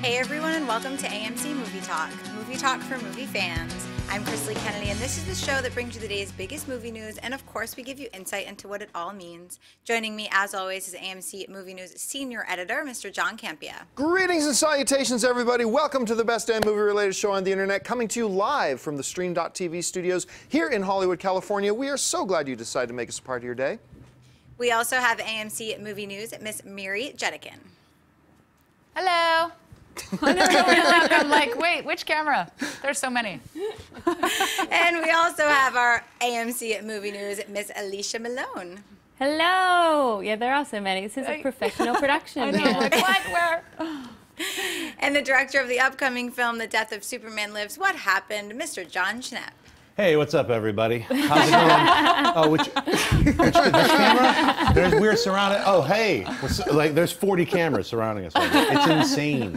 Hey everyone, and welcome to AMC Movie Talk for movie fans. I'm Chrisley Kennedy, and this is the show that brings you the day's biggest movie news, and of course we give you insight into what it all means. Joining me, as always, is AMC Movie News Senior Editor, Mr. John Campea. Greetings and salutations, everybody. Welcome to the best damn movie-related show on the internet, coming to you live from the Stream.tv studios here in Hollywood, California. We are so glad you decided to make us a part of your day. We also have AMC Movie News Miss Miri Jetikin. Hello. I never know where to look. I'm like, wait, which camera? There's so many. And we also have our AMC Movie News Miss Alicia Malone. Hello. Yeah, there are so many. This is a professional production. I know, like, what? Where? And the director of the upcoming film, The Death of Superman Lives, What Happened, Mr. John Schnepp. Hey, what's up, everybody? How's it going? Oh, which camera? We're surrounded. Oh, hey, like there's 40 cameras surrounding us right now. It's insane.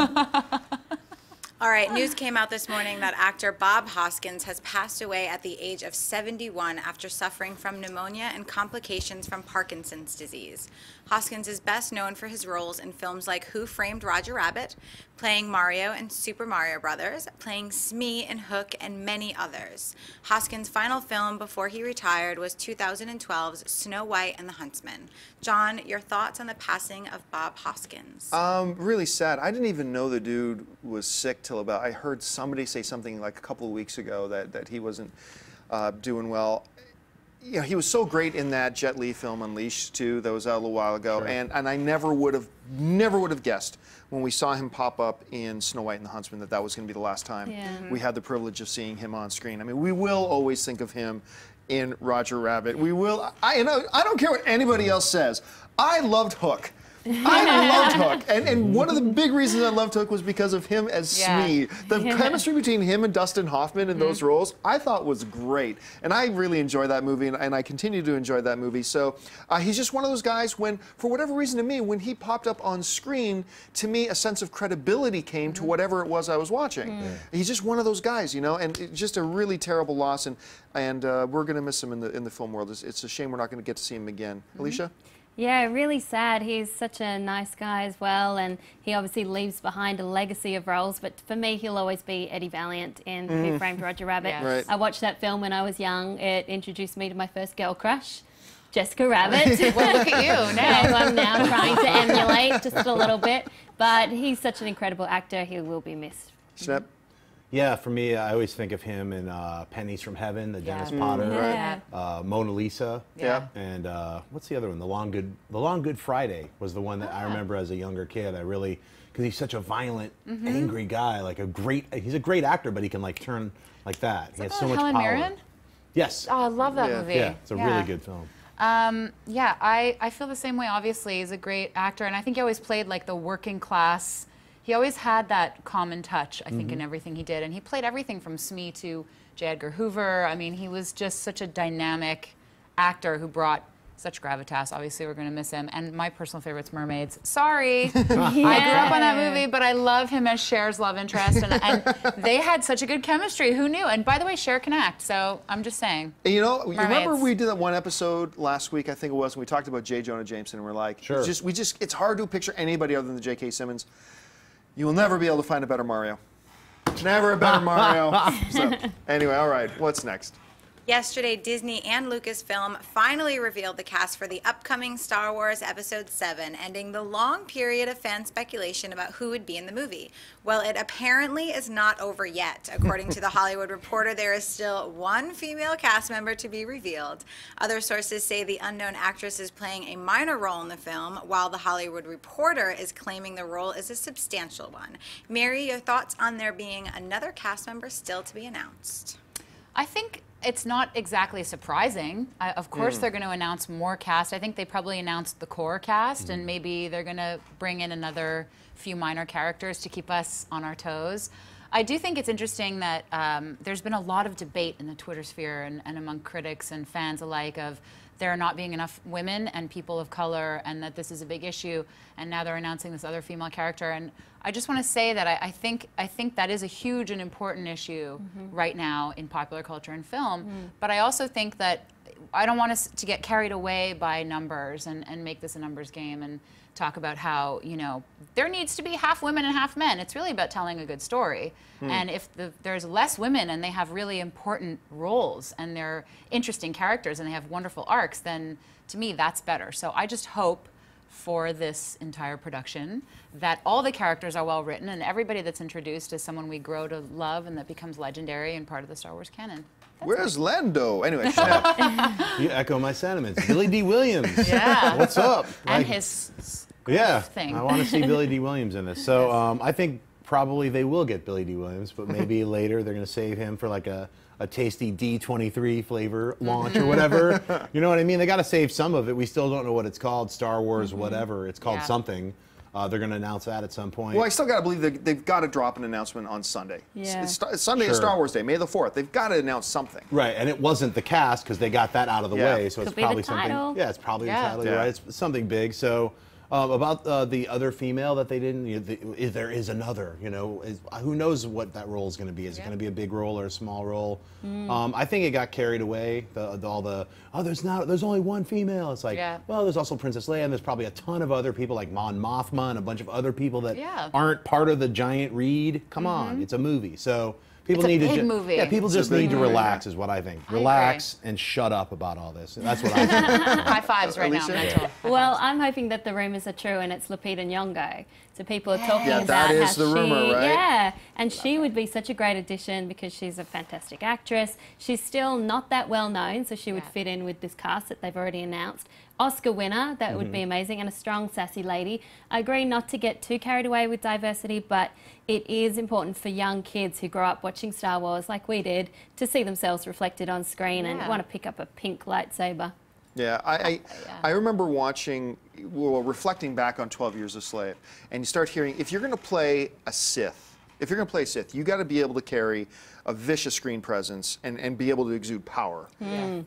All right, news came out this morning that actor Bob Hoskins has passed away at the age of 71 after suffering from pneumonia and complications from Parkinson's disease. Hoskins is best known for his roles in films like Who Framed Roger Rabbit, playing Mario in Super Mario Brothers, playing Smee in Hook, and many others. Hoskins' final film before he retired was 2012's Snow White and the Huntsman. John, your thoughts on the passing of Bob Hoskins? Really sad. I didn't even know the dude was sick till about, I heard somebody say something like a couple of weeks ago that he wasn't doing well. You know, he was so great in that Jet Li film Unleashed too, that was out a little while ago, Sure. and I never would have guessed when we saw him pop up in Snow White and the Huntsman that was going to be the last time we had the privilege of seeing him on screen. I mean, we will always think of him in Roger Rabbit. We will. I don't care what anybody else says. I loved Hook. I loved Hook, and one of the big reasons I loved Hook was because of him as Smee. The chemistry between him and Dustin Hoffman in those roles, I thought was great, and I really enjoy that movie, and I continue to enjoy that movie. So he's just one of those guys when, for whatever reason to me, when he popped up on screen, to me a sense of credibility came to whatever it was I was watching. He's just one of those guys, you know, and it's just a really terrible loss, and we're going to miss him in the film world. It's a shame we're not going to get to see him again. Alicia? Yeah, really sad. He's such a nice guy as well, and he obviously leaves behind a legacy of roles, but for me, he'll always be Eddie Valiant in Who Framed Roger Rabbit. Yes. Right. I watched that film when I was young. It introduced me to my first girl crush, Jessica Rabbit. Well, look at you now. Who I'm now trying to emulate just a little bit, but he's such an incredible actor. He will be missed. Snap? Yeah, for me, I always think of him in Pennies from Heaven, the Dennis Potter, Yeah. Mona Lisa, Yeah. and what's the other one? The Long Good Friday was the one that I remember as a younger kid. I really, because he's such a violent, angry guy, like he's a great actor, but he can like turn like that. He has so much Helen power. Mirren? Yes. Oh, I love that movie. Yeah, it's a really good film. Yeah, I feel the same way, obviously. He's a great actor, and I think he always played like the working class. He always had that common touch, I think, in everything he did. And he played everything from Smee to J. Edgar Hoover. I mean, he was just such a dynamic actor who brought such gravitas. Obviously, we're going to miss him. And my personal favorite's Mermaids. Sorry. I grew up on that movie, but I love him as Cher's love interest. And they had such a good chemistry. Who knew? And by the way, Cher can act, so I'm just saying. And you know, you remember Mermaids. we did that one episode last week, I think it was, and we talked about J. Jonah Jameson, and we're like, Sure. it's hard to picture anybody other than J.K. Simmons. You will never be able to find a better Mario. Never a better Mario. So, anyway, all right, what's next? Yesterday, Disney and Lucasfilm finally revealed the cast for the upcoming Star Wars Episode 7, ending the long period of fan speculation about who would be in the movie. Well, it apparently is not over yet. According to The Hollywood Reporter, there is still one female cast member to be revealed. Other sources say the unknown actress is playing a minor role in the film, while The Hollywood Reporter is claiming the role is a substantial one. Mary, your thoughts on there being another cast member still to be announced? I think it's not exactly surprising. Of course, they're going to announce more cast. I think they probably announced the core cast, and maybe they're going to bring in another few minor characters to keep us on our toes. I do think it's interesting that there's been a lot of debate in the Twitter sphere and among critics and fans alike of there not being enough women and people of color, and that this is a big issue, and now they're announcing this other female character. And I just want to say that I think that is a huge and important issue right now in popular culture and film. But I also think that I don't want us to get carried away by numbers and make this a numbers game and talk about how, you know, there needs to be half women and half men. It's really about telling a good story. And if there's less women and they have really important roles and they're interesting characters and they have wonderful arcs, then to me that's better. So I just hope for this entire production that all the characters are well written and everybody that's introduced is someone we grow to love and that becomes legendary and part of the Star Wars canon. Where's Lando? Anyway, You echo my sentiments. Billy D. Williams. Yeah. What's up? And his thing. thing. I want to see Billy D. Williams in this. So I think probably they will get Billy D. Williams, but maybe later they're going to save him for like a tasty D23 flavor launch or whatever. You know what I mean? They got to save some of it. We still don't know what it's called. Star Wars, whatever. It's called something. They're going to announce that at some point. well, I still got to believe they've got to drop an announcement on Sunday. Yeah. Sunday is Star Wars Day, May the 4th. They've got to announce something. Right, and it wasn't the cast because they got that out of the way, so Could it's be the probably something. title. Yeah, it's probably the title. Yeah. You're right? It's something big. So about the other female that they didn't, there is another. You know, who knows what that role is going to be? Is it going to be a big role or a small role? I think it got carried away. There's only one female. It's like, well, there's also Princess Leia, and there's probably a ton of other people like Mon Mothma and a bunch of other people that aren't part of the giant read. Come on, it's a movie, so. People It's a need big to movie. Yeah, people just need to relax, is what I think. Relax agree. and shut up about all this. That's what I think. High fives right now, Alicia? mental. Well, I'm hoping that the rumors are true and it's Lupita Nyong'o. So people are talking about that is how the rumor, right? Yeah, and she would be such a great addition because she's a fantastic actress. She's still not that well known, so she would fit in with this cast that they've already announced. Oscar winner, that would be amazing, and a strong, sassy lady. I agree not to get too carried away with diversity, but it is important for young kids who grow up watching Star Wars like we did to see themselves reflected on screen and want to pick up a pink lightsaber. Yeah, I remember watching, reflecting back on 12 Years a Slave, and you start hearing, if you're going to play a Sith, you got to be able to carry a vicious screen presence and be able to exude power.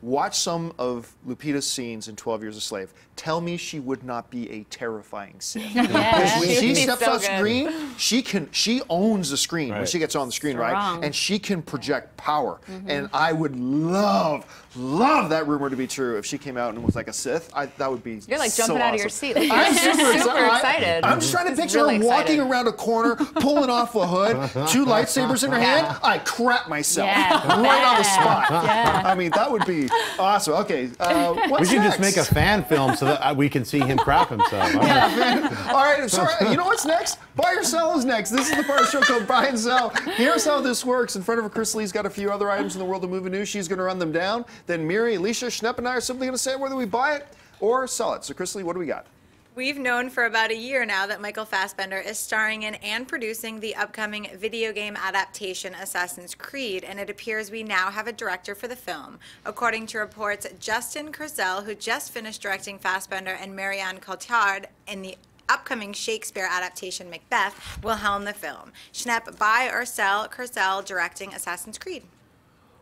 Watch some of Lupita's scenes in 12 Years a Slave. Tell me she would not be a terrifying Sith. Because when she steps on screen, she owns the screen when she gets on the screen, right? And she can project power. And I would love that rumor to be true if she came out and was like a Sith. That would be You're like so jumping out of your awesome. seat. I'm super excited. I'm just trying to picture her walking around a corner, pulling off a hood, 2 lightsabers in her hand. I crap myself right on the spot. I mean, that would be awesome. Okay, what's We should next? just make a fan film so that we can see him crap himself. All right, sorry. You know what's next? Buy or sell is next. This is the part of the show called Buy and Sell. Here's how this works. In front of her, Chris Lee's got a few other items in the world of movie news. She's going to run them down. Then Miri, Alicia, Schnepp, and I are simply going to say whether we buy it or sell it. So, Chris Lee, what do we got? We've known for about a year now that Michael Fassbender is starring in and producing the upcoming video game adaptation Assassin's Creed, and it appears we now have a director for the film. According to reports, Justin Kurzel, who just finished directing Fassbender and Marianne Cotillard in the upcoming Shakespeare adaptation Macbeth, will helm the film. Schnepp, buy or sell Kurzel directing Assassin's Creed?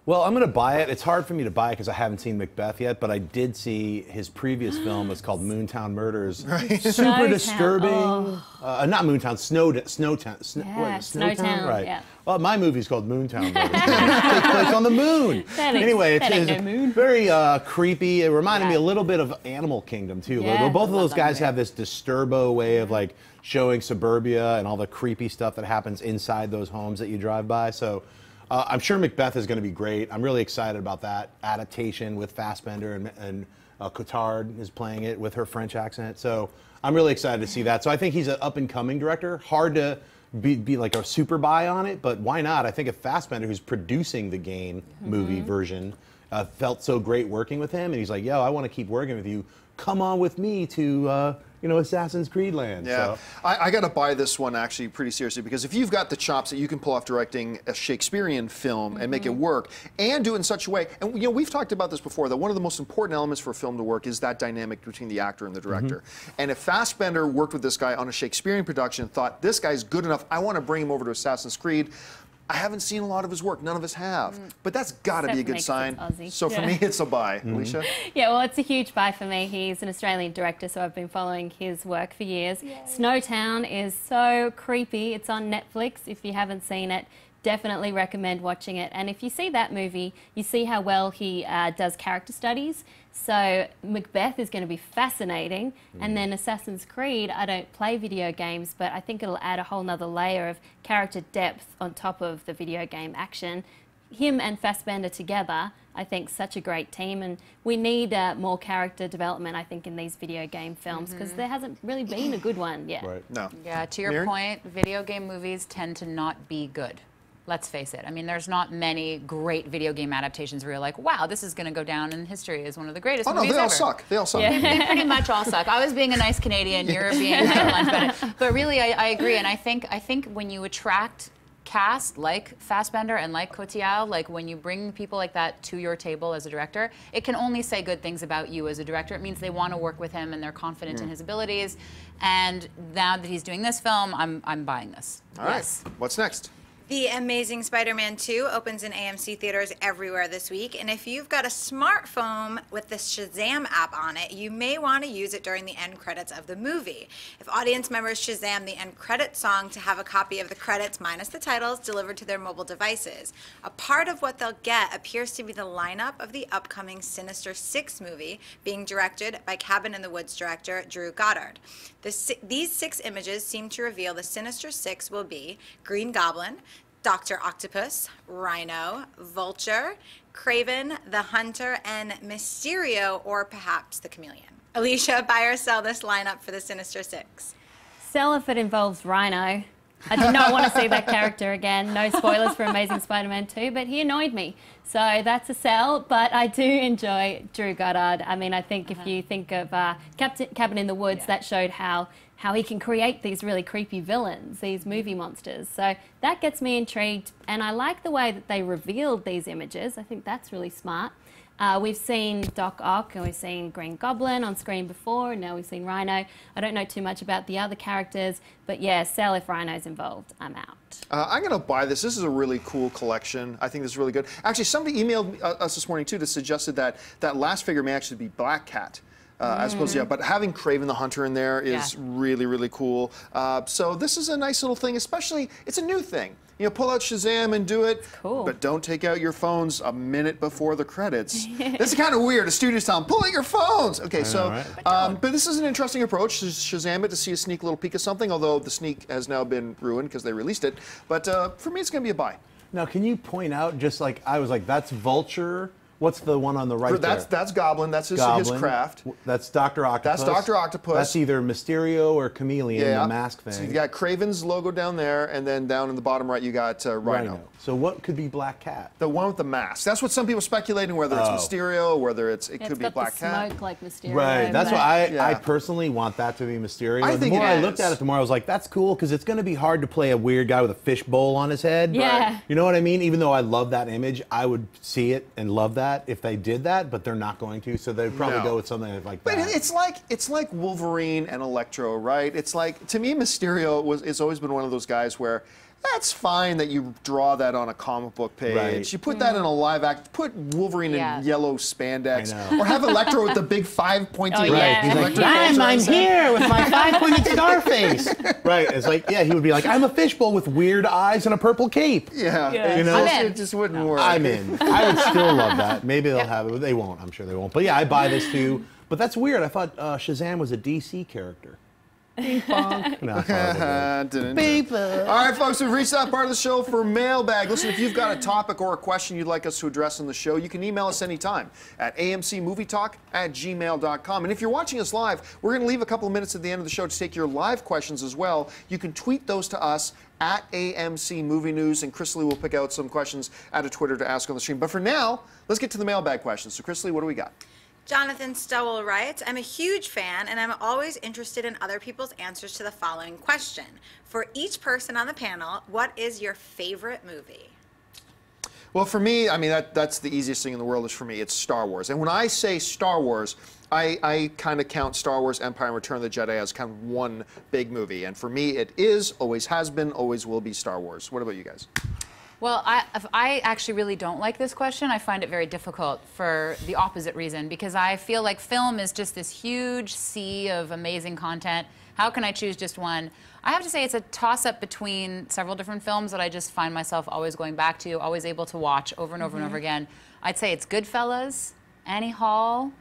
Well, I'm going to buy it. It's hard for me to buy it because I haven't seen Macbeth yet, but I did see his previous film. It's called Moontown Murders. Super disturbing. Not Moontown, Snowtown. Snowtown, right. yeah. Well, my movie's called Moontown Murders. It takes place on the moon. Anyway, it's very creepy. It reminded me a little bit of Animal Kingdom, too. Yeah, Both of those guys have this disturbo way of like showing suburbia and all the creepy stuff that happens inside those homes that you drive by. So I'm sure Macbeth is going to be great. I'm really excited about that adaptation with Fassbender and Cotillard is playing it with her French accent. So I'm really excited to see that. So I think he's an up-and-coming director. Hard to be like a super buy on it, but why not? I think if Fassbender, who's producing the game movie version, felt so great working with him, and he's like, yo, I want to keep working with you. Come on with me to Assassin's Creed land. Yeah, so. I got to buy this one actually pretty seriously because if you've got the chops that you can pull off directing a Shakespearean film and make it work and do it in such a way, and we've talked about this before, that one of the most important elements for a film to work is that dynamic between the actor and the director. And if Fassbender worked with this guy on a Shakespearean production and thought, this guy's good enough, I want to bring him over to Assassin's Creed, I haven't seen a lot of his work. None of us have. But that's got to be a good sign. So for me, it's a buy. Alicia? Yeah, well, it's a huge buy for me. He's an Australian director, so I've been following his work for years. Snowtown is so creepy. It's on Netflix. If you haven't seen it, definitely recommend watching it. And if you see that movie, you see how well he does character studies. So Macbeth is going to be fascinating. And then Assassin's Creed, I don't play video games, but I think it'll add a whole nother layer of character depth on top of the video game action. Him and Fassbender together, I think, such a great team, and we need more character development, I think, in these video game films, because there hasn't really been a good one yet. Right. No. Yeah, to your Mary? point, video game movies tend to not be good. Let's face it. I mean, there's not many great video game adaptations where you're like, wow, this is going to go down in history as one of the greatest Oh, no, movies they all ever. suck. They all suck. They pretty much all suck. I was being a nice Canadian, you're being but really, I agree, and I think when you attract cast like Fassbender and like Cotillard, like when you bring people like that to your table as a director, it can only say good things about you as a director. It means they want to work with him and they're confident in his abilities. And now that he's doing this film, I'm buying this. All right. What's next? The Amazing Spider-Man 2 opens in AMC theaters everywhere this week, and if you've got a smartphone with the Shazam app on it, you may want to use it during the end credits of the movie. If audience members Shazam the end credits song to have a copy of the credits minus the titles delivered to their mobile devices. A part of what they'll get appears to be the lineup of the upcoming Sinister Six movie, being directed by Cabin in the Woods director Drew Goddard. These 6 images seem to reveal the Sinister Six will be Green Goblin, Dr. Octopus, Rhino, Vulture, Kraven, the Hunter, and Mysterio, or perhaps the Chameleon. Alicia, buy or sell this lineup for the Sinister Six? Sell if it involves Rhino. I do not want to see that character again. No spoilers for Amazing Spider-Man 2, but he annoyed me. So that's a sell, but I do enjoy Drew Goddard. I mean, I think if you think of Cabin in the Woods, that showed how he can create these really creepy villains, these movie monsters. So that gets me intrigued, and I like the way that they revealed these images. I think that's really smart. We've seen Doc Ock and we've seen Green Goblin on screen before, and now we've seen Rhino. I don't know too much about the other characters, but yeah, sell if Rhino's involved. I'm out. I'm going to buy this. This is a really cool collection. I think this is really good. Actually, somebody emailed us this morning, too, that suggested that that last figure may actually be Black Cat. As opposed to, but having Kraven the Hunter in there is really, really cool. So this is a nice little thing, especially, it's a new thing. You know, pull out Shazam and do it, cool. But don't take out your phones a minute before the credits. This is kind of weird. A studio's telling them, pull out your phones. Okay, but this is an interesting approach to Shazam it to see a sneak little peek of something, although the sneak has now been ruined because they released it. But for me, it's going to be a buy. Now, can you point out, just like, I was like, that's Vulture. What's the one on the right there? That's Goblin. That's his craft. That's Dr. Octopus. That's Dr. Octopus. That's either Mysterio or Chameleon, the mask thing. So you got Kraven's logo down there, and then down in the bottom right you got Rhino. So what could be Black Cat? The one with the mask. That's what some people are speculating, whether it's Mysterio, whether it could be Black Cat. Smoke like Mysterio. Right. That's why I personally want that to be Mysterio. I think the more I looked at it, the more I was like, that's cool, because it's going to be hard to play a weird guy with a fishbowl on his head. Yeah. You know what I mean? Even though I love that image, I would see it and love that if they did that, but they're not going to, so they'd probably go with something like that. But it's like Wolverine and Electro, right? It's like, to me, Mysterio has always been one of those guys where that's fine that you draw that on a comic book page. Right. You put that in a live act. Put Wolverine in yellow spandex, or have Electro with the big 5-pointed. He's like, I'm here with my 5-pointed star face. Right. It's like, he would be like, I'm a fishbowl with weird eyes and a purple cape. Yeah. You know, it just wouldn't work. I'm in. I would still love that. Maybe they'll have it, but they won't. I'm sure they won't. But yeah, I buy this too. But that's weird. I thought Shazam was a DC character. No, All right, folks, we've reached that part of the show for Mailbag. Listen, if you've got a topic or a question you'd like us to address on the show, you can email us anytime at amcmovietalk@gmail.com. And if you're watching us live, we're going to leave a couple of minutes at the end of the show to take your live questions as well. You can tweet those to us at AMC Movie News, and Chris Lee will pick out some questions out of Twitter to ask on the stream. But for now, let's get to the mailbag questions. So, Chris Lee, what do we got? Jonathan Stowell writes, I'm a huge fan, and I'm always interested in other people's answers to the following question. For each person on the panel, what is your favorite movie? Well, for me, I mean, that's the easiest thing in the world is for me. It's Star Wars. And when I say Star Wars, I kind of count Star Wars, Empire, and Return of the Jedi as kind of one big movie. And for me, it is, always has been, always will be Star Wars. What about you guys? Well, I actually really don't like this question. I find it very difficult for the opposite reason, because I feel like film is just this huge sea of amazing content. How can I choose just one? I have to say it's a toss-up between several different films that I just find myself always going back to, always able to watch over and over and over again. I'd say it's Goodfellas, Annie Hall,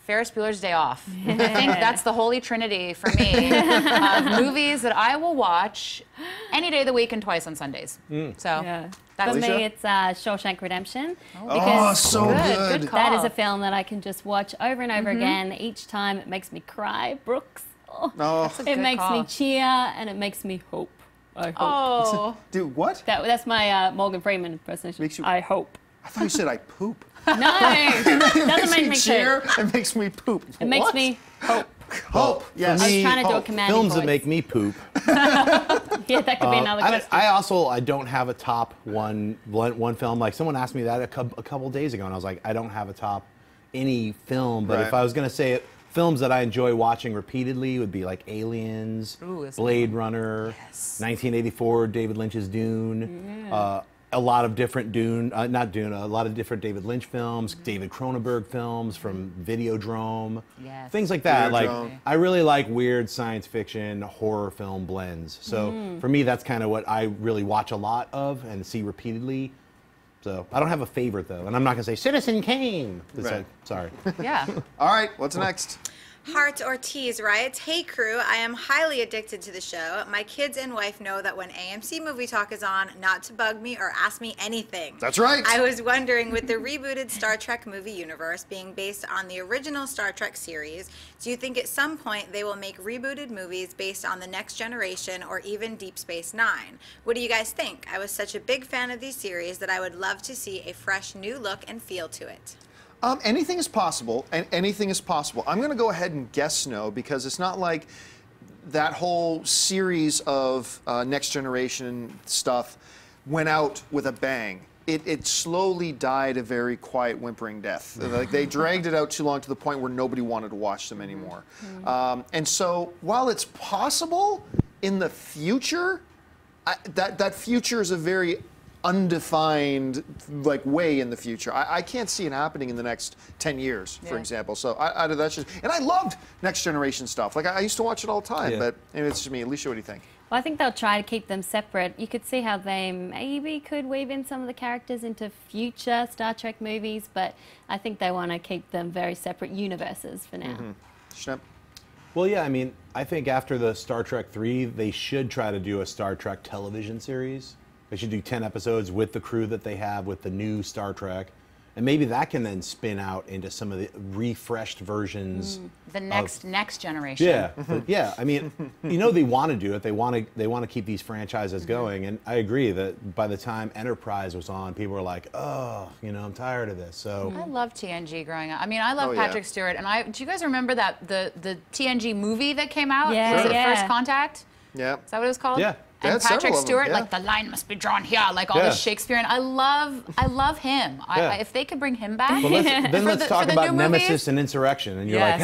Ferris Bueller's Day Off. I think that's the holy trinity for me of movies that I will watch any day of the week and twice on Sundays. So for me, it's Shawshank Redemption. Oh, so good. Good call. That is a film that I can just watch over and over again. Each time it makes me cry, Brooks. Oh, It makes me cheer and it makes me hope. I hope. Oh. dude, what? That's my Morgan Freeman impersonation. Makes you- I hope. I thought you said I poop. No, it doesn't make me cheer. cheer. It makes me poop. It makes me hope. Hope. Yes. I was trying to do a commanding Films that voice. make me poop. Yeah, that could be another question. I don't have a top one film. Like someone asked me that a couple days ago, and I was like, I don't have a top any film. But if I was gonna say it, films that I enjoy watching repeatedly would be like Aliens, Blade Runner, 1984, David Lynch's Dune. A lot of different a lot of different David Lynch films, David Cronenberg films from Videodrome, things like that. Videodrome. Like I really like weird science fiction, horror film blends. So for me, that's kind of what I really watch a lot of and see repeatedly. So I don't have a favorite though, and I'm not gonna say Citizen Kane. Right. Sorry. Yeah. All right, what's next? Heart Ortiz writes, "Hey crew, I am highly addicted to the show. My kids and wife know that when AMC Movie Talk is on, not to bug me or ask me anything. That's right. I was wondering, with the rebooted Star Trek movie universe being based on the original Star Trek series, do you think at some point they will make rebooted movies based on The Next Generation or even Deep Space Nine? What do you guys think? I was such a big fan of these series that I would love to see a fresh new look and feel to it." Anything is possible, and anything is possible. I'm going to go ahead and guess no, because it's not like that whole series of Next Generation stuff went out with a bang. It slowly died a very quiet, whimpering death. Like they dragged it out too long to the point where nobody wanted to watch them anymore. And so, while it's possible in the future, that future is a very undefined way in the future. I can't see it happening in the next 10 years, for example. So that's just, and I loved Next Generation stuff. Like I used to watch it all the time, but maybe it's just me. Alicia, what do you think? Well, I think they'll try to keep them separate. You could see how they maybe could weave in some of the characters into future Star Trek movies, but I think they want to keep them very separate universes for now. Schnepp? Well, yeah, I mean, I think after the Star Trek 3, they should try to do a Star Trek television series. They should do 10 episodes with the crew that they have with the new Star Trek. And maybe that can then spin out into some of the refreshed versions. The next generation. Yeah, but yeah. I mean, they want to do it. They want to keep these franchises going. And I agree that by the time Enterprise was on, people were like, "Oh, I'm tired of this." So I loved TNG growing up. I mean, I love Patrick Stewart. And do you guys remember that the TNG movie that came out? Yeah, Was it First Contact? Yeah. Is that what it was called? Yeah. And had several Patrick of them, Stewart, yeah. like the line must be drawn here, like all this Shakespearean. I love him. If they could bring him back. Well, let's talk about Nemesis and Insurrection, and you're like,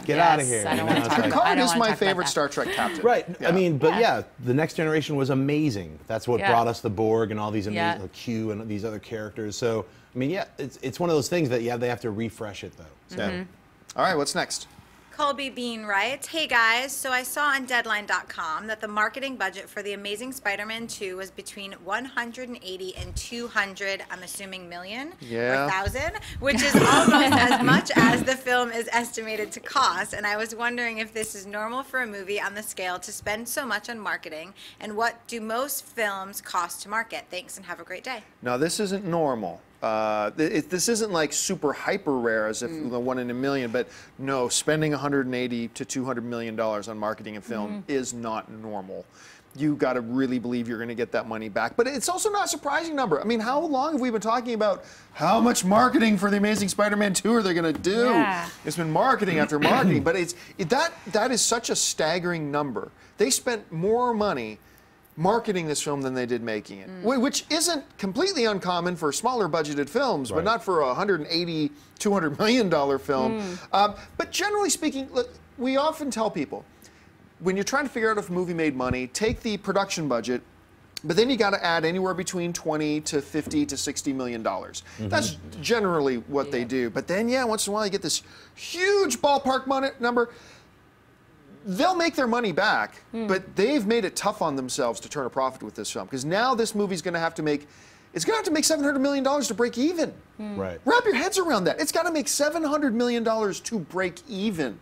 get out of here. I don't want to talk about Picard that. is my favorite Star Trek captain. Right. Yeah. I mean, but The Next Generation was amazing. That's what brought us the Borg and all these amazing Q and these other characters. So, I mean, it's one of those things that they have to refresh it though. So. All right, what's next? Colby Bean writes, "Hey guys, so I saw on Deadline.com that the marketing budget for The Amazing Spider-Man 2 was between 180 and 200, I'm assuming million or thousand, which is almost as much as the film is estimated to cost. And I was wondering if this is normal for a movie on the scale to spend so much on marketing, and what do most films cost to market? Thanks and have a great day." Now, this isn't normal. This isn't like super hyper rare as if the 1 in a million, but no, spending 180 to 200 million dollars on marketing a film is not normal. You got to really believe you're going to get that money back. But it's also not a surprising number. I mean, how long have we been talking about how much marketing for The Amazing Spider-Man 2 are they going to do? Yeah. It's been marketing after marketing, but that is such a staggering number. They spent more money marketing this film than they did making it, which isn't completely uncommon for smaller budgeted films, but not for a 180, $200 million film. But generally speaking, look, we often tell people, when you're trying to figure out if a movie made money, take the production budget But then you got to add anywhere between 20 to 50 to 60 million dollars. That's generally what they do. But then, yeah, once in a while you get this huge ballpark number. They'll make their money back, but they've made it tough on themselves to turn a profit with this film, because now this movie's going to have to make, it's going to have to make $700 million to break even. Right. Wrap your heads around that. It's got to make $700 million to break even.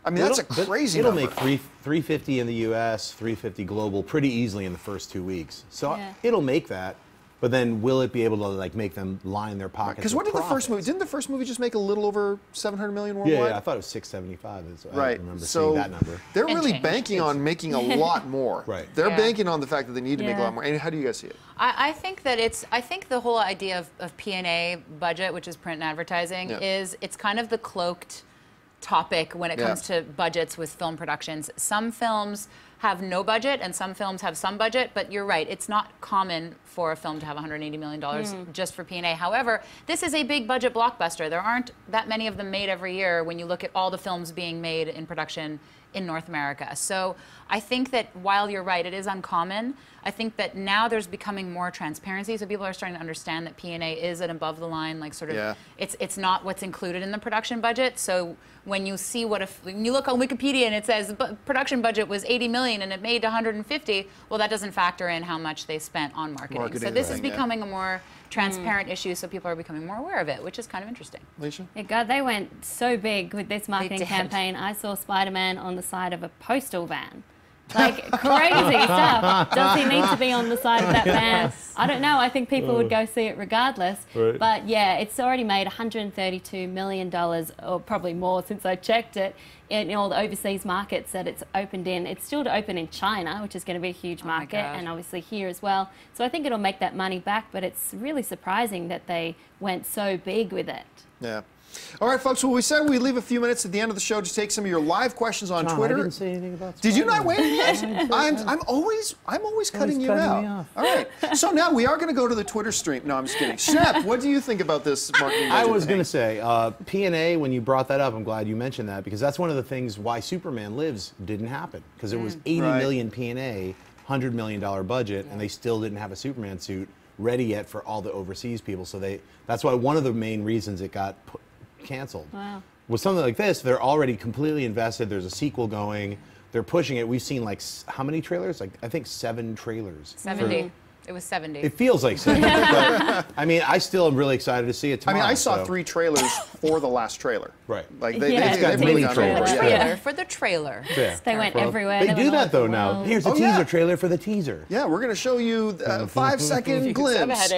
I mean, that's a crazy It'll number. make 350 in the U.S., 350 global pretty easily in the first 2 weeks. So it'll make that. But then, will it be able to like make them line their pockets? Because what did the first movie? Didn't the first movie just make a little over 700 million worldwide? Yeah, I thought it was 675. Right. I remember seeing that number. They're really banking on making a lot more. Right. They're banking on the fact that they need to make a lot more. And how do you guys see it? I think that I think the whole idea of P&A budget, which is print and advertising, is it's kind of the cloaked topic when it comes to budgets with film productions. Some films have no budget and some films have some budget, but you're right, it's not common for a film to have $180 million just for P&A. However, this is a big budget blockbuster. There aren't that many of them made every year when you look at all the films being made in production in North America. So I think that while you're right, it is uncommon. I think that now there's becoming more transparency, so people are starting to understand that P&A is an above the line, like sort of, it's not what's included in the production budget. So when you see when you look on Wikipedia and it says production budget was 80 million and it made 150, well, that doesn't factor in how much they spent on marketing. So this is becoming a more transparent issue, so people are becoming more aware of it, which is kind of interesting. Alicia? Yeah, God, they went so big with this marketing campaign. I saw Spiderman on the side of a postal van. Like, crazy stuff. Does he need to be on the side of that van? I don't know. I think people would go see it regardless. Right. But yeah, it's already made $132 million, or probably more since I checked it, in all the overseas markets that it's opened in. It's still to open in China, which is going to be a huge market, and obviously here as well. So I think it'll make that money back, but it's really surprising that they went so big with it. Yeah. All right, folks. Well, we said we'd leave a few minutes at the end of the show to take some of your live questions on Twitter. I didn't say anything about Spiderman. Did you not wait yet? I'm always cutting you out. All right. So now we are going to go to the Twitter stream. No, I'm just kidding. Shep, what do you think about this marketing budget? I was going to say, P&A, when you brought that up, I'm glad you mentioned that, because that's one of the things why Superman Lives didn't happen, because it was 80 million P&A, $100 million budget, and they still didn't have a Superman suit ready yet for all the overseas people. So that's why one of the main reasons it got canceled. Wow. With something like this, they're already completely invested. There's a sequel going. They're pushing it. We've seen like how many trailers? Like I think 7 trailers. 70. It was 70. It feels like 70. But, I mean, I still am really excited to see it tomorrow. I mean, I saw 3 trailers for the last trailer. Right. Like they've really gone over. For the trailer. Yeah. They went everywhere. They do that though now. Here's a teaser trailer for the teaser. Yeah, we're going to show you a 5-second glimpse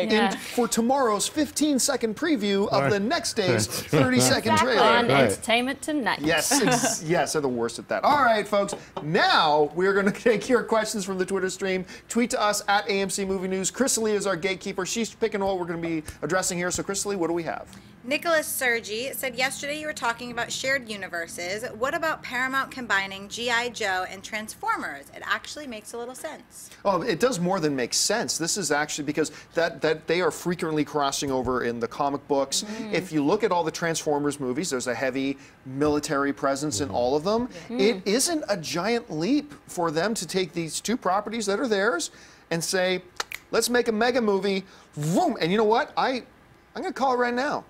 for tomorrow's 15-second preview of the next day's 30-second trailer. On Entertainment Tonight. Yes, yes, they're the worst at that. All right, folks. Now we're going to take your questions from the Twitter stream. Tweet to us at AMC Movie News. Chrisley is our gatekeeper. She's picking what we're going to be addressing here. So, Chrisley, what do we have? Nicholas Sergi said, yesterday you were talking about shared universes. What about Paramount combining G.I. Joe and Transformers? It actually makes a little sense. Oh, it does more than make sense. This is actually because that they are frequently crossing over in the comic books. If you look at all the Transformers movies, there's a heavy military presence in all of them. It isn't a giant leap for them to take these 2 properties that are theirs and say, let's make a mega movie. Vroom. And you know what? I'm going to call it right now.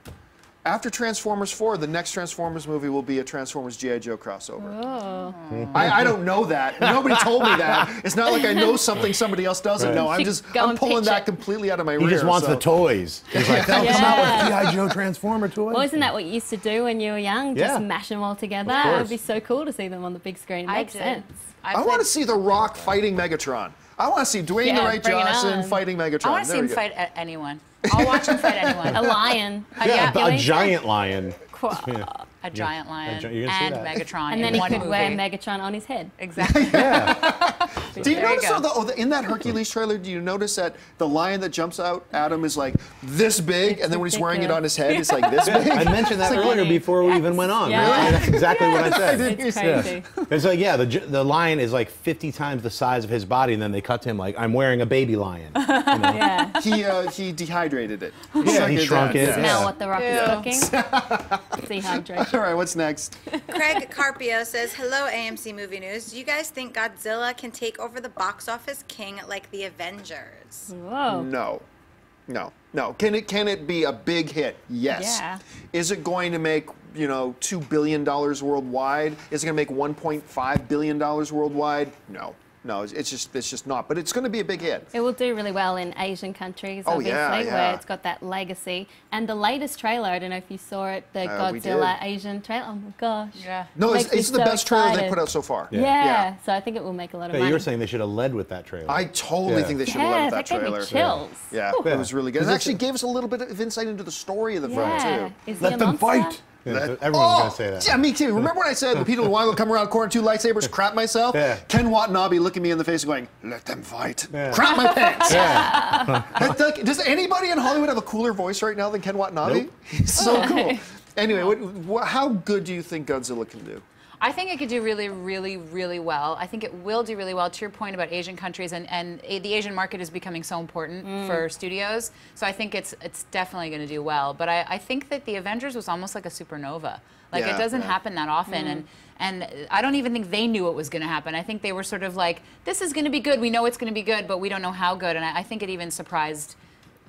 After Transformers 4, the next Transformers movie will be a Transformers G.I. Joe crossover. Oh. I don't know that. Nobody told me that. It's not like I know something somebody else doesn't know. I'm pulling that completely out of my rear. He just wants the toys. He's like, they'll come out with G.I. Joe Transformer toys. Well, isn't that what you used to do when you were young? Just mash them all together. It would be so cool to see them on the big screen. It makes sense. I want to see The Rock fighting Megatron. I want to see Dwayne The Rock Johnson fighting Megatron. I want to see him fight anyone. I'll watch him fight anyone. A lion. A giant lion. A giant lion and Megatron and then in one he could movie. wear Megatron on his head. Exactly. Do you notice though, in that Hercules trailer, do you notice that the lion that jumps out at him is like this big, and then when he's wearing it on his head, it's like this big? I mentioned that earlier before we even went on. Really? That's exactly what I said. It's crazy. It's like, the lion is like 50 times the size of his body, and then they cut to him like, I'm wearing a baby lion. You know? He dehydrated it. He shrunk it. Smell what the Rock is cooking. Dehydration. All right, what's next? Craig Carpio says, hello, AMC Movie News. Do you guys think Godzilla can take over the box office king like the Avengers? Whoa. No. Can it be a big hit? Yes. Yeah. Is it going to make, $2 billion worldwide? Is it going to make $1.5 billion worldwide? No. No, it's just not. But it's going to be a big hit. It will do really well in Asian countries, Oh, obviously, yeah. where it's got that legacy. And the latest trailer, I don't know if you saw it, the We Godzilla did. Asian trailer. Oh my gosh. Yeah. No, Makes me it's the so best trailer they excited. put out so far. Yeah. So I think it will make a lot of Yeah, money. you were saying they should have led with that trailer. I totally Yeah. think they should have led with that that gave me trailer. chills. Yeah, it was really good. It actually gave us a little bit of insight into the story of the film, Yeah. too. Is he Let a them monster? fight. Yeah, everyone's going to say that. Yeah, me too. Remember when I said the people who want to come around corner 2 lightsabers, crap myself? Yeah. Ken Watanabe looking me in the face and going, let them fight. Yeah. Crap my pants. Yeah. Does anybody in Hollywood have a cooler voice right now than Ken Watanabe? Nope. He's so cool. Anyway, how good do you think Godzilla can do? I think it could do really, really, really well. I think it will do really well. To your point about Asian countries, and the Asian market is becoming so important for studios. So I think it's definitely going to do well. But I think that the Avengers was almost like a supernova. Like Yeah, it doesn't yeah. happen that often, and I don't even think they knew it was going to happen. I think they were sort of like, this is going to be good. We know it's going to be good, but we don't know how good. And I think it even surprised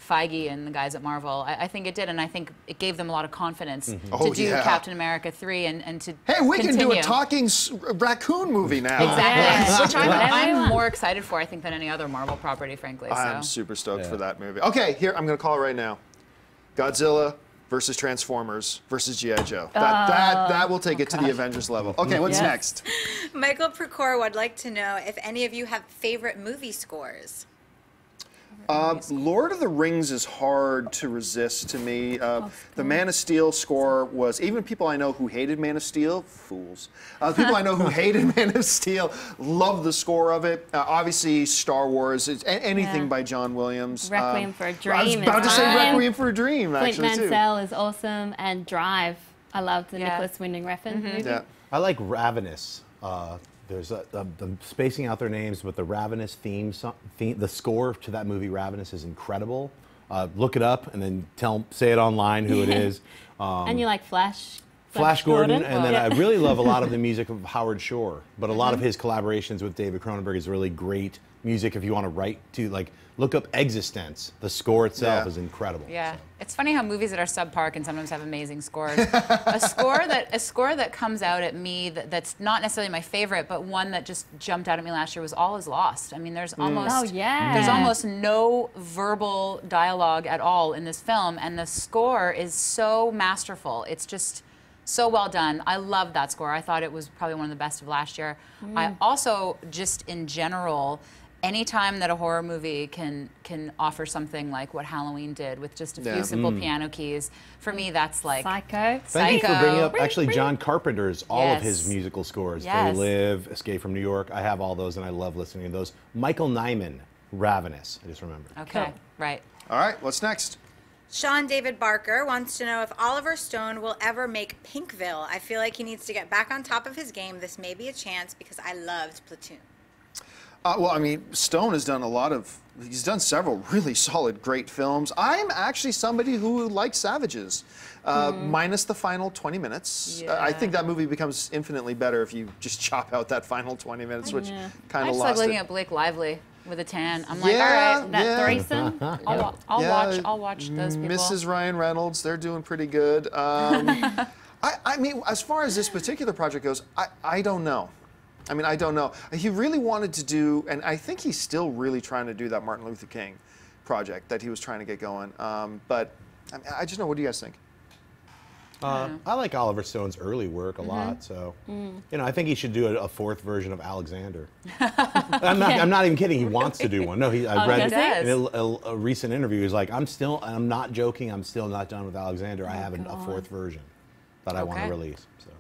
Feige and the guys at Marvel. I think it did, and I think it gave them a lot of confidence to Oh, do yeah. Captain America 3 and to Hey, we can do a continue. talking raccoon movie now. Exactly, which Whatever you I'm want. more excited for, I think, than any other Marvel property, frankly. I'm So. super stoked for that movie. Okay, here, I'm going to call it right now. Godzilla versus Transformers versus G.I. Joe. That will take it to the Avengers level. Okay, what's Yes. next? Michael Procor would like to know if any of you have favorite movie scores. Lord of the Rings is hard to resist to me. The Man of Steel score was, even people I know who hated Man of Steel, fools. People I know who hated Man of Steel love the score of it. Obviously, Star Wars, anything Yeah. by John Williams. Requiem for a Dream. I was about to is say mine. Requiem for a Dream, Clint actually, too. Mansell is awesome, and Drive. I loved the Yeah. Nicholas Winding Refn movie. Yeah. I like Ravenous. There's I'm spacing out their names, but the Ravenous theme, the score to that movie Ravenous is incredible. Look it up and then say it online who it is. And you like Flash? Flash Gordon, and then Yeah. I really love a lot of the music of Howard Shore, but a lot of his collaborations with David Cronenberg is really great music if you want to write to, like, look up Existence. The score itself Yeah. is incredible. Yeah, so. it's funny how movies that are subpar can sometimes have amazing scores. a score that comes out at me that's not necessarily my favorite, but one that just jumped out at me last year was All Is Lost. I mean, there's almost Oh, yeah. there's almost no verbal dialogue at all in this film, and the score is so masterful. It's just so well done. I love that score. I thought it was probably one of the best of last year. I also, just in general, anytime that a horror movie can offer something like what Halloween did with just a few simple piano keys, for me that's like Psycho. Thank you for bringing up, Psycho. actually, John Carpenter's, all of his Yes. musical scores. Yes. They Live, Escape from New York. I have all those, and I love listening to those. Michael Nyman, Ravenous, I just remembered. Okay, Cool. right. All right, what's next? Sean David Barker wants to know if Oliver Stone will ever make Pinkville. I feel like he needs to get back on top of his game. This may be a chance because I loved Platoon. Well, I mean, Stone has done he's done several really solid, great films. I'm actually somebody who likes Savages, minus the final 20 minutes. I think that movie becomes infinitely better if you just chop out that final 20 minutes, which Yeah. kind I of just like lost looking it. at Blake Lively with a tan. I'm like, Yeah. all right, That Yeah. threesome. I'll watch those people. Mrs. Ryan Reynolds, they're doing pretty good. I mean, as far as this particular project goes, I don't know. I mean, I don't know. He really wanted to do, and I think he's still really trying to do that Martin Luther King project that he was trying to get going. But I mean, I just know. What do you guys think? I like Oliver Stone's early work a lot, so I think he should do a fourth version of Alexander. I'm not even kidding. He wants to do one. No, I read he in does? a recent interview. He's like, I'm not joking. I'm still not done with Alexander. I have a fourth version that I want to Okay. release. So.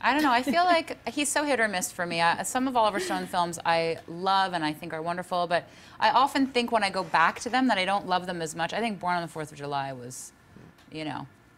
I don't know. I feel like he's so hit or miss for me. Some of Oliver Stone films I love and I think are wonderful, but I often think when I go back to them that I don't love them as much. I think Born on the 4th of July was,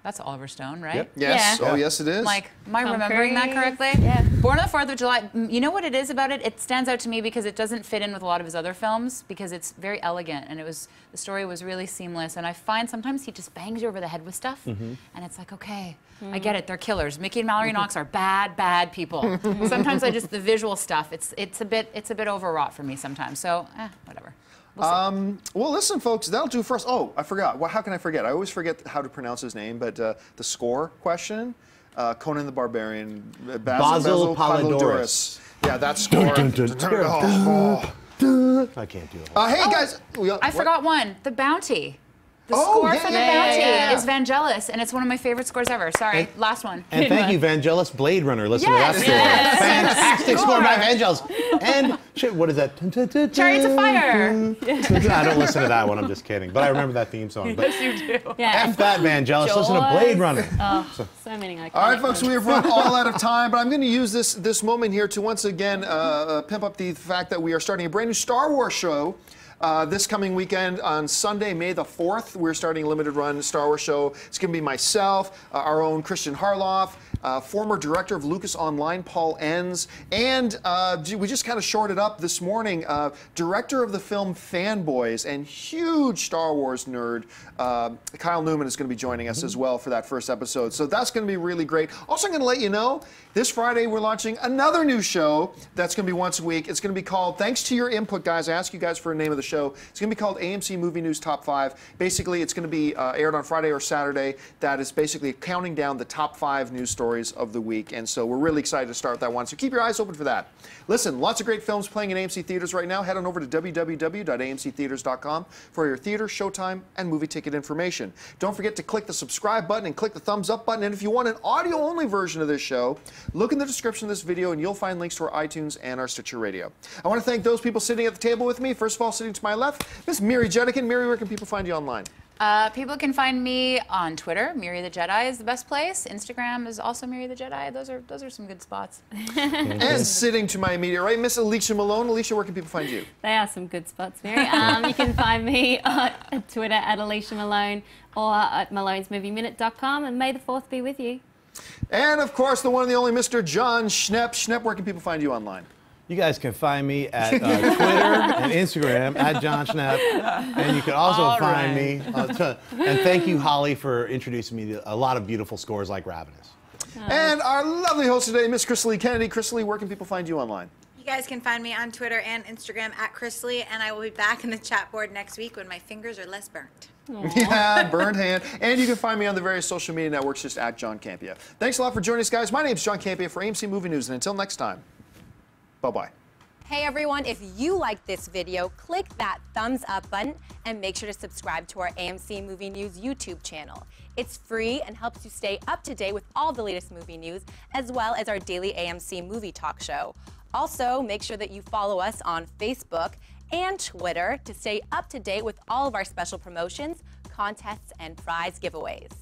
That's Oliver Stone, right? Yep. Yes. Yeah. Oh, yes, it is. Like, am I Tom remembering that Cruise. correctly? Yeah. Born on the 4th of July. You know what it is about it? It stands out to me because it doesn't fit in with a lot of his other films because it's very elegant and the story was really seamless. And I find sometimes he just bangs you over the head with stuff, and it's like, okay, I get it. They're killers. Mickey and Mallory Knox are bad people. Sometimes the visual stuff. It's a bit overwrought for me sometimes. So whatever. Well, listen, folks, that'll do for us. Oh, I forgot. Well, how can I forget? I always forget how to pronounce his name, but the score question, Conan the Barbarian, Basil Palladouris. Yeah, that score. I can't do it. Hey, guys. I forgot one. The Bounty. The Oh, score yeah, for The yeah, Bounty yeah. is Vangelis, and it's one of my favorite scores ever. Sorry, last one. And thank you, Vangelis Blade Runner. Listen Yes, to that score. yes. Fantastic score by Vangelis. And shit, what is that? Chariots of Fire. I don't listen to that one. I'm just kidding. But I remember that theme song. But Yes, you do. Yeah. F that, Vangelis. Listen to Blade Runner. Oh, so many iconic All right, folks, ones. we have run all out of time, but I'm going to use this moment here to once again pimp up the fact that we are starting a brand new Star Wars show. This coming weekend on Sunday, May the 4th, we're starting a limited run Star Wars show. It's going to be myself, our own Christian Harloff, former director of Lucas Online, Paul Enns, and we just kind of shorted up this morning, director of the film Fanboys and huge Star Wars nerd, Kyle Newman is going to be joining us as well for that first episode. So that's going to be really great. Also, I'm going to let you know, this Friday we're launching another new show that's going to be once a week. It's going to be called, thanks to your input, guys, I asked you guys for a name of the show. It's going to be called AMC Movie News Top 5. Basically, it's going to be aired on Friday or Saturday. That is basically counting down the top 5 news stories of the week. And so we're really excited to start that one. So keep your eyes open for that. Listen, lots of great films playing in AMC theaters right now. Head on over to www.amctheaters.com for your theater, showtime, and movie ticket information. Don't forget to click the subscribe button and click the thumbs up button. And if you want an audio-only version of this show, look in the description of this video and you'll find links to our iTunes and our Stitcher Radio. I want to thank those people sitting at the table with me. First of all, sitting to my left, Miss Miri Jedikin. Miri, where can people find you online? People can find me on Twitter. Miri the Jedi is the best place. Instagram is also Miri the Jedi. Those are some good spots. And sitting to my immediate right, Miss Alicia Malone. Alicia, where can people find you? They are some good spots, Mary. You can find me on Twitter at Alicia Malone or at malonesmovieminute.com, and may the 4th be with you. And of course, the one and the only Mr. John Schnepp. Schnepp, where can people find you online? You guys can find me at Twitter and Instagram at John Schnepp. And you can also find me. And thank you, Holly, for introducing me to a lot of beautiful scores like Ravenous. And our lovely host today, Miss Chrisley Kennedy. Chrisley, where can people find you online? You guys can find me on Twitter and Instagram at Chrisley, and I will be back in the chat board next week when my fingers are less burnt. Yeah, burned hand. And you can find me on the various social media networks just at John Campia. Thanks a lot for joining us, guys. My name's John Campia for AMC Movie News, and until next time, bye-bye. Hey everyone, if you like this video, click that thumbs up button and make sure to subscribe to our AMC Movie News YouTube channel. It's free and helps you stay up to date with all the latest movie news, as well as our daily AMC Movie Talk show. Also, make sure that you follow us on Facebook and Twitter to stay up to date with all of our special promotions, contests, and prize giveaways.